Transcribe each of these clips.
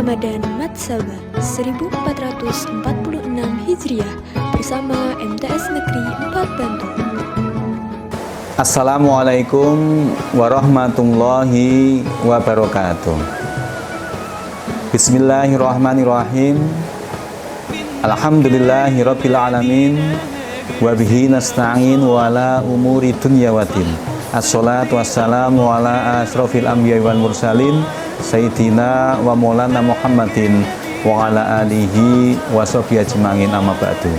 Ramadan Matsaba 1446 Hijriah bersama MTS Negeri 4 Bantul. Assalamualaikum warahmatullahi wabarakatuh. Bismillahirrahmanirrahim. Alhamdulillahirabbil alamin. Wa bihi nasta'in wa ala umuri dunya waddin. Assalatu wassalamu ala asrofil anbiya'i wal mursalin Sayyidina wa maulana Muhammadin wa ala alihi wa sahbihi ajma'in, amma ba'du.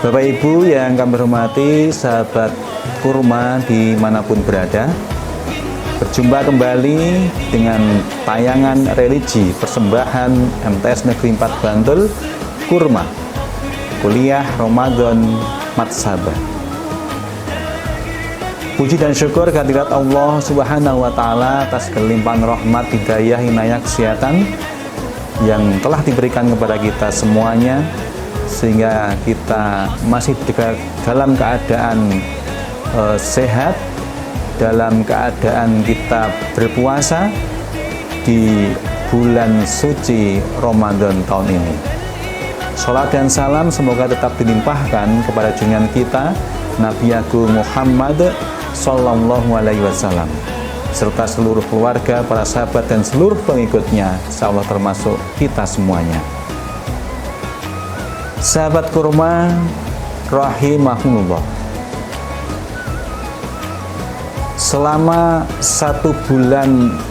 Bapak Ibu yang kami hormati, sahabat kurma dimanapun berada, berjumpa kembali dengan tayangan religi persembahan MTS Negeri 4 Bantul, Kurma Kuliah Ramadan Matsaba. Puji dan syukur kehadirat Allah Subhanahu wa Ta'ala atas kelimpahan rahmat, hidayah, inayah, kesehatan yang telah diberikan kepada kita semuanya, sehingga kita masih dalam keadaan sehat, dalam keadaan kita berpuasa di bulan suci Ramadan tahun ini. Salat dan salam semoga tetap dilimpahkan kepada junjungan kita Nabi Agung Muhammad Sallallahu Alaihi Wasallam, serta seluruh keluarga, para sahabat dan seluruh pengikutnya, insyaallah termasuk kita semuanya. Sahabat kurma rahimahumullah, selama 1 bulan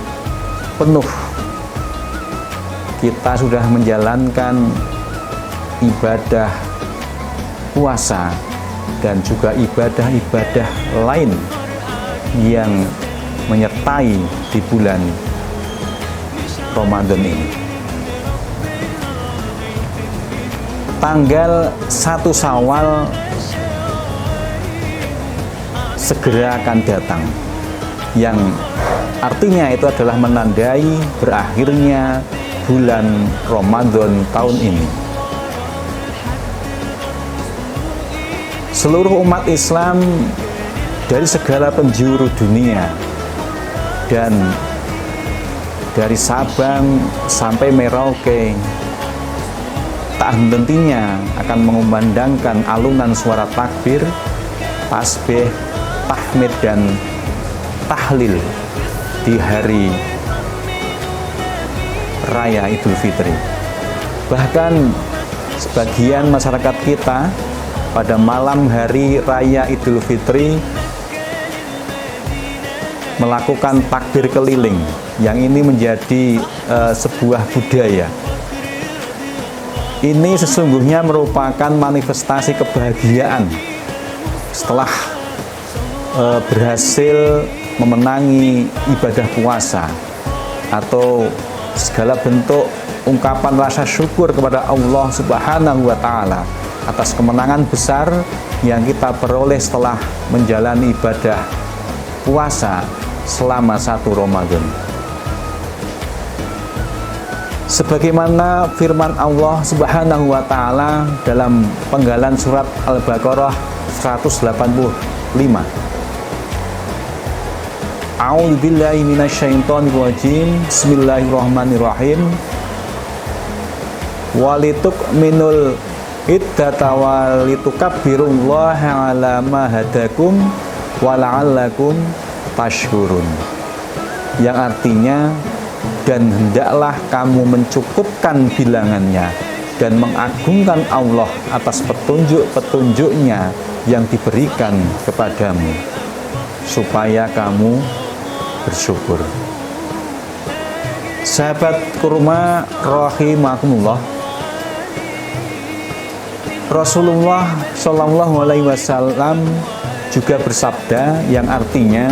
penuh kita sudah menjalankan ibadah puasa dan juga ibadah-ibadah lain yang menyertai di bulan Ramadan ini. Tanggal 1 Syawal segera akan datang, yang artinya itu adalah menandai berakhirnya bulan Ramadan tahun ini. Seluruh umat Islam dari segala penjuru dunia dan dari Sabang sampai Merauke tak henti-hentinya akan mengumandangkan alunan suara takbir, tasbih, tahmid dan tahlil di hari Raya Idul Fitri. Bahkan sebagian masyarakat kita pada malam hari Raya Idul Fitri melakukan takbir keliling, yang ini menjadi sebuah budaya. Ini sesungguhnya merupakan manifestasi kebahagiaan setelah berhasil memenangi ibadah puasa, atau segala bentuk ungkapan rasa syukur kepada Allah Subhanahu wa Ta'ala atas kemenangan besar yang kita peroleh setelah menjalani ibadah puasa selama 1 Ramadan. Sebagaimana firman Allah Subhanahu wa Ta'ala dalam penggalan surat Al-Baqarah 185. A'udzubillahi minasyaitonirrajim. Bismillahirrahmanirrahim. Walitukminul iddata walitukabbirullaha ala ma hadakum wa la'allakum tashkurun, yang artinya, dan hendaklah kamu mencukupkan bilangannya dan mengagungkan Allah atas petunjuk-petunjuknya yang diberikan kepadamu, supaya kamu bersyukur. Sahabat kurma rahimakumullah, Rasulullah Shallallahu Alaihi Wasallam juga bersabda, yang artinya,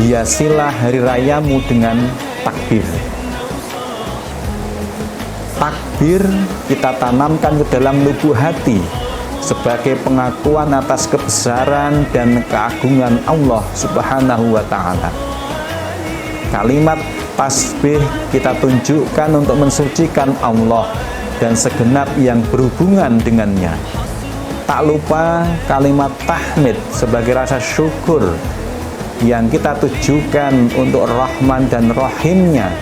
hiasilah hari rayamu dengan takbir. Takbir kita tanamkan ke dalam lubuk hati sebagai pengakuan atas kebesaran dan keagungan Allah Subhanahu wa Ta'ala. Kalimat tasbih kita tunjukkan untuk mensucikan Allah dan segenap yang berhubungan dengannya. Tak lupa kalimat tahmid sebagai rasa syukur yang kita tujukan untuk Rahman dan Rahimnya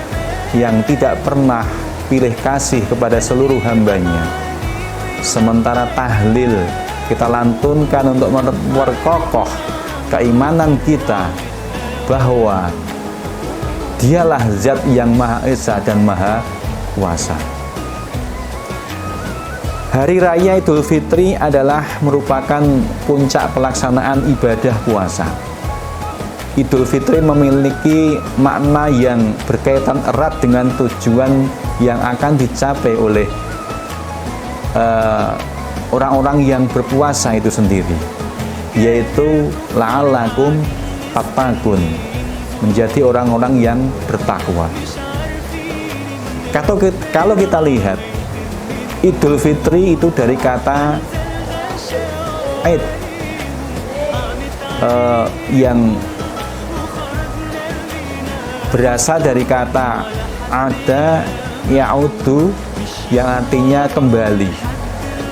yang tidak pernah pilih kasih kepada seluruh hambanya. Sementara tahlil kita lantunkan untuk memperkokoh keimanan kita bahwa Dialah Zat yang Maha Esa dan Maha Kuasa. Hari Raya Idul Fitri adalah merupakan puncak pelaksanaan ibadah puasa. Idul Fitri memiliki makna yang berkaitan erat dengan tujuan yang akan dicapai oleh orang-orang yang berpuasa itu sendiri, yaitu la'allakum tattaqun, menjadi orang-orang yang bertakwa. Kalau kita lihat Idul Fitri itu dari kata Aid yang berasal dari kata ada ya'udu yang artinya kembali.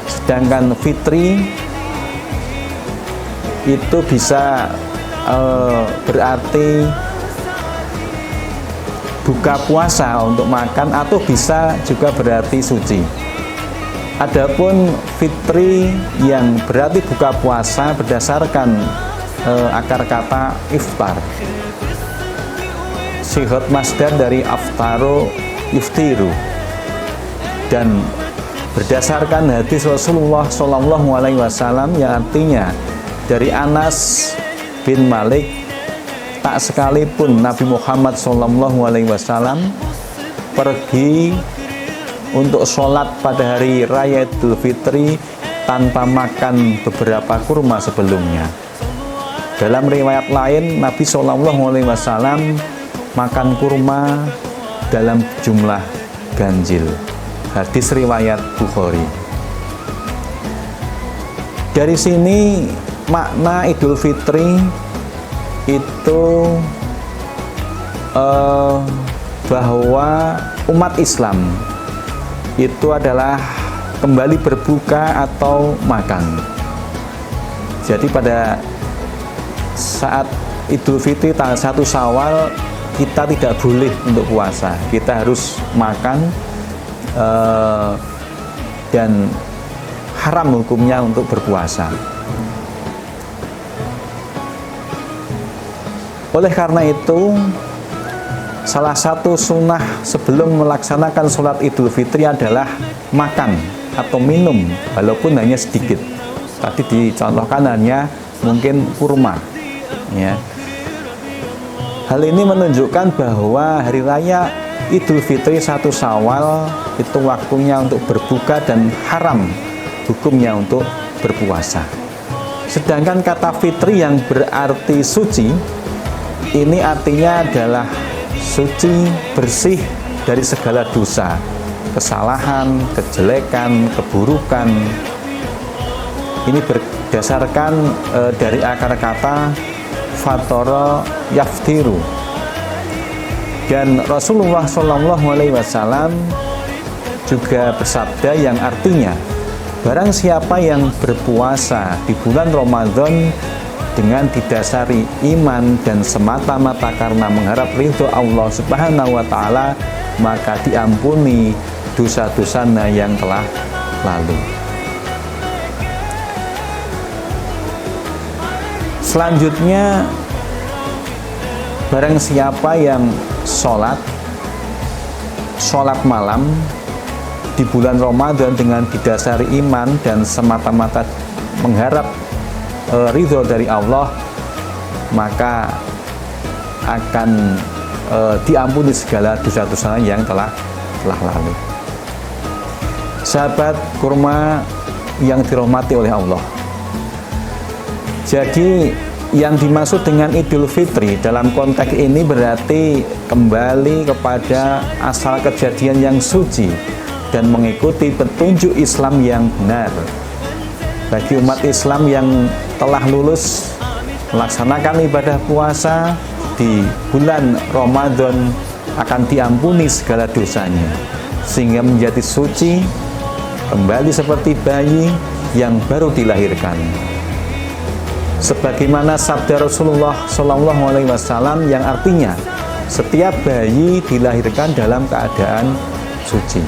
Sedangkan fitri itu bisa berarti buka puasa untuk makan, atau bisa juga berarti suci. Adapun fitri yang berarti buka puasa berdasarkan akar kata iftar. Sihat masdar dari aftaro yuftiru, dan berdasarkan hadis Rasulullah SAW yang artinya dari Anas bin Malik, tak sekalipun Nabi Muhammad SAW pergi untuk sholat pada hari Raya Idul Fitri tanpa makan beberapa kurma sebelumnya. Dalam riwayat lain, Nabi SAW makan kurma dalam jumlah ganjil. Hadis riwayat Bukhari. Dari sini makna Idul Fitri itu bahwa umat Islam itu adalah kembali berbuka atau makan. Jadi pada saat Idul Fitri tanggal 1 Syawal kita tidak boleh untuk puasa, kita harus makan, dan haram hukumnya untuk berpuasa. Oleh karena itu, salah satu sunnah sebelum melaksanakan sholat Idul Fitri adalah makan atau minum, walaupun hanya sedikit. Tadi dicontohkan hanya mungkin kurma, ya. Hal ini menunjukkan bahwa hari raya Idul Fitri 1 Syawal itu waktunya untuk berbuka dan haram hukumnya untuk berpuasa. Sedangkan kata fitri yang berarti suci, ini artinya adalah suci, bersih dari segala dosa, kesalahan, kejelekan, keburukan. Ini berdasarkan dari akar kata fatara yaftiru. Dan Rasulullah SAW juga bersabda yang artinya, barang siapa yang berpuasa di bulan Ramadan dengan didasari iman dan semata-mata karena mengharap ridho Allah Subhanahu wa Ta'ala, maka diampuni dosa-dosanya yang telah lalu. Selanjutnya, barang siapa yang sholat malam di bulan Ramadan dengan didasari iman dan semata-mata mengharap ridho dari Allah, maka akan diampuni segala dosa-dosa yang telah lalu. Sahabat kurma yang dirahmati oleh Allah, jadi yang dimaksud dengan Idul Fitri dalam konteks ini berarti kembali kepada asal kejadian yang suci dan mengikuti petunjuk Islam yang benar. Bagi umat Islam yang telah lulus melaksanakan ibadah puasa di bulan Ramadan akan diampuni segala dosanya, sehingga menjadi suci, kembali seperti bayi yang baru dilahirkan. Sebagaimana sabda Rasulullah SAW yang artinya, Setiap bayi dilahirkan dalam keadaan suci.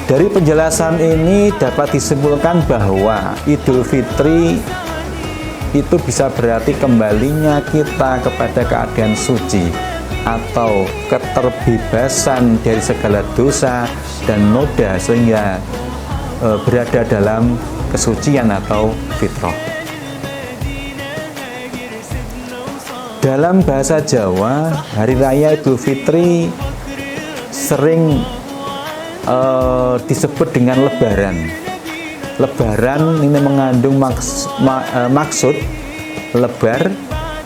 Dari penjelasan ini dapat disimpulkan bahwa Idul Fitri itu bisa berarti kembalinya kita kepada keadaan suci atau keterbebasan dari segala dosa dan noda, sehingga berada dalam kesucian atau fitrah. Dalam bahasa Jawa, Hari Raya Idul Fitri sering disebut dengan Lebaran. Lebaran ini mengandung maksud lebar,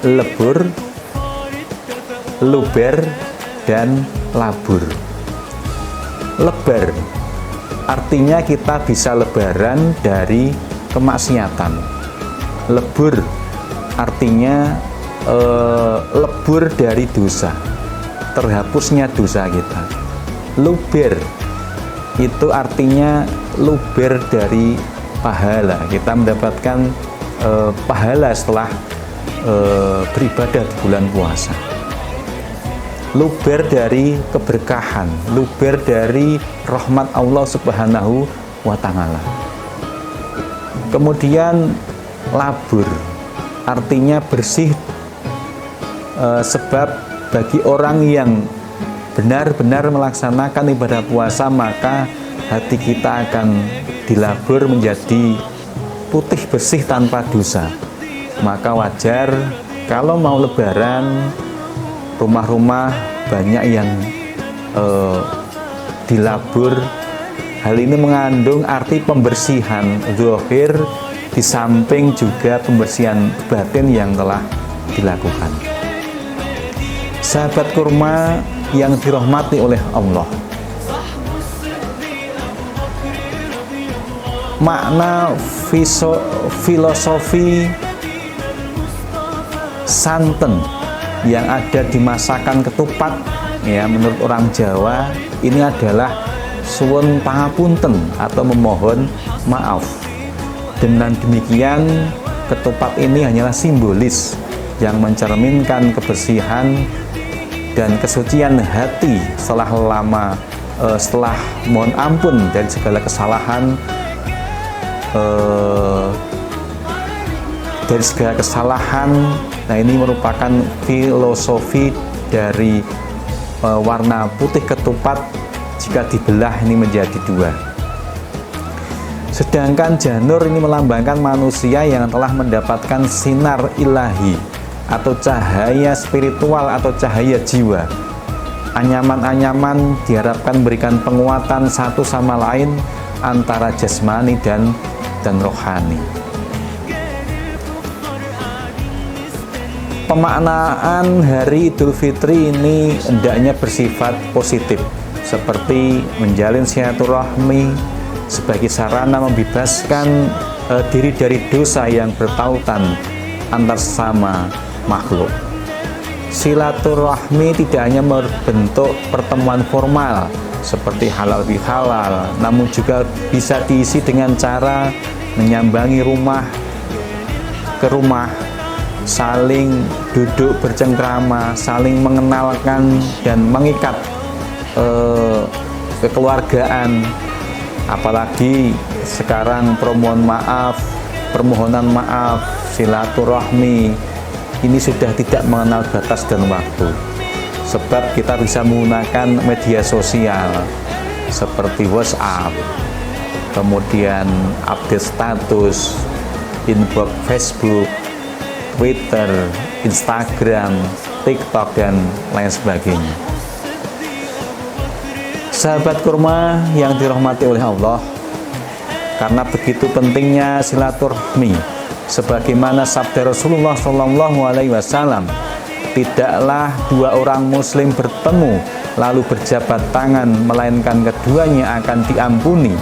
lebur, luber, dan labur. Lebar artinya kita bisa lebaran dari kemaksiatan. Lebur artinya lebur dari dosa, terhapusnya dosa kita. Luber itu artinya luber dari pahala, kita mendapatkan pahala setelah beribadah di bulan puasa. Luber dari keberkahan, luber dari rahmat Allah Subhanahu wa Ta'ala. Kemudian labur artinya bersih, sebab bagi orang yang benar-benar melaksanakan ibadah puasa, maka hati kita akan dilabur menjadi putih bersih tanpa dosa. Maka wajar kalau mau lebaran, rumah-rumah banyak yang dilabur. Hal ini mengandung arti pembersihan zahir di samping juga pembersihan batin yang telah dilakukan. Sahabat kurma yang dirahmati oleh Allah, makna filosofi santen yang ada di masakan ketupat, ya, menurut orang Jawa ini adalah suwun pangapunten atau memohon maaf. Dengan demikian, ketupat ini hanyalah simbolis yang mencerminkan kebersihan dan kesucian hati setelah mohon ampun dari segala kesalahan, Nah, ini merupakan filosofi dari warna putih ketupat jika dibelah ini menjadi dua. Sedangkan janur ini melambangkan manusia yang telah mendapatkan sinar ilahi atau cahaya spiritual atau cahaya jiwa. Anyaman-anyaman diharapkan memberikan penguatan satu sama lain antara jasmani dan rohani. Pemaknaan Hari Idul Fitri ini hendaknya bersifat positif, seperti menjalin silaturahmi sebagai sarana membebaskan diri dari dosa yang bertautan antar sesama makhluk. Silaturahmi tidak hanya berbentuk pertemuan formal seperti halal bihalal, namun juga bisa diisi dengan cara menyambangi rumah ke rumah, saling duduk bercengkrama, saling mengenalkan dan mengikat kekeluargaan. Apalagi sekarang permohonan maaf, silaturahmi ini sudah tidak mengenal batas dan waktu, sebab kita bisa menggunakan media sosial seperti WhatsApp, kemudian update status, inbox Facebook, Twitter, Instagram, TikTok, dan lain sebagainya. Sahabat kurma yang dirahmati oleh Allah, karena begitu pentingnya silaturahmi, sebagaimana sabda Rasulullah SAW, tidaklah dua orang muslim bertemu lalu berjabat tangan, melainkan keduanya akan diampuni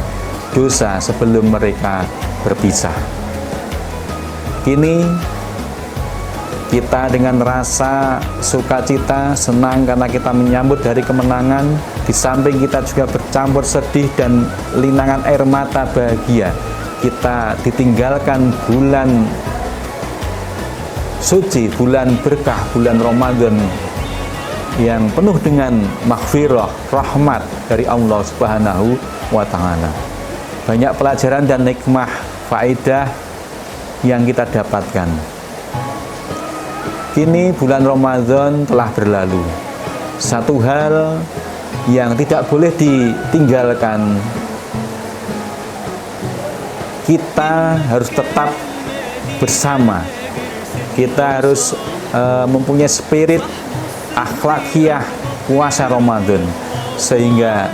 dosa sebelum mereka berpisah. Kini kita dengan rasa sukacita, senang karena kita menyambut hari kemenangan. Di samping kita juga bercampur sedih dan linangan air mata bahagia. Kita ditinggalkan bulan suci, bulan berkah, bulan Ramadan yang penuh dengan maghfirah, rahmat dari Allah Subhanahu wa Ta'ala. Banyak pelajaran dan nikmah, faedah yang kita dapatkan. Kini bulan Ramadan telah berlalu. Satu hal yang tidak boleh ditinggalkan, kita harus tetap bersama. Kita harus mempunyai spirit akhlakiyah puasa Ramadan, sehingga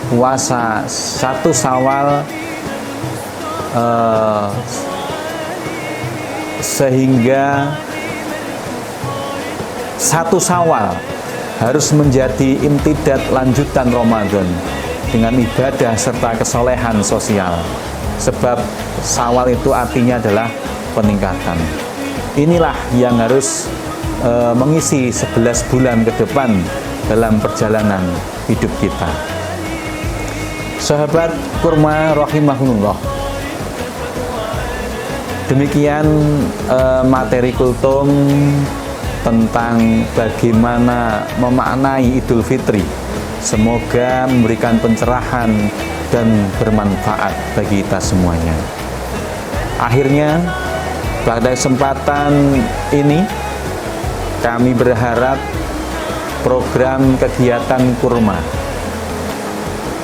puasa 1 Syawal sehingga 1 Syawal harus menjadi imtidat lanjutan Ramadan dengan ibadah serta kesolehan sosial, sebab Syawal itu artinya adalah peningkatan. Inilah yang harus mengisi 11 bulan ke depan dalam perjalanan hidup kita. Sahabat kurma rahimahullah, demikian materi kultum tentang bagaimana memaknai Idul Fitri. Semoga memberikan pencerahan dan bermanfaat bagi kita semuanya. Akhirnya, pada kesempatan ini kami berharap program kegiatan kurma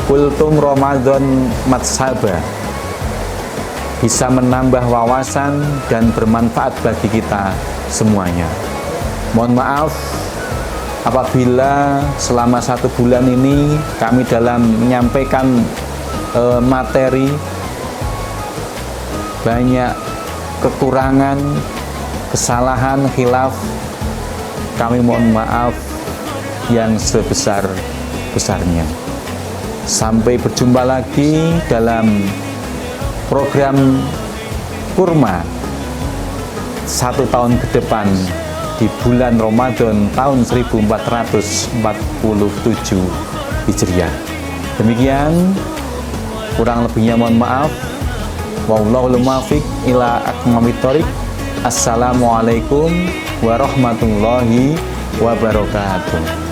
Kultum Ramadan Matsaba bisa menambah wawasan dan bermanfaat bagi kita semuanya. Mohon maaf apabila selama 1 bulan ini kami dalam menyampaikan materi banyak kekurangan, kesalahan, khilaf. Kami mohon maaf yang sebesar-besarnya. Sampai berjumpa lagi dalam program kurma 1 tahun ke depan di bulan Ramadan tahun 1447 Hijriah. Demikian, kurang lebihnya mohon maaf. Wallahul muwaffiq ila aqwamit thoriq. Assalamualaikum warahmatullahi wabarakatuh.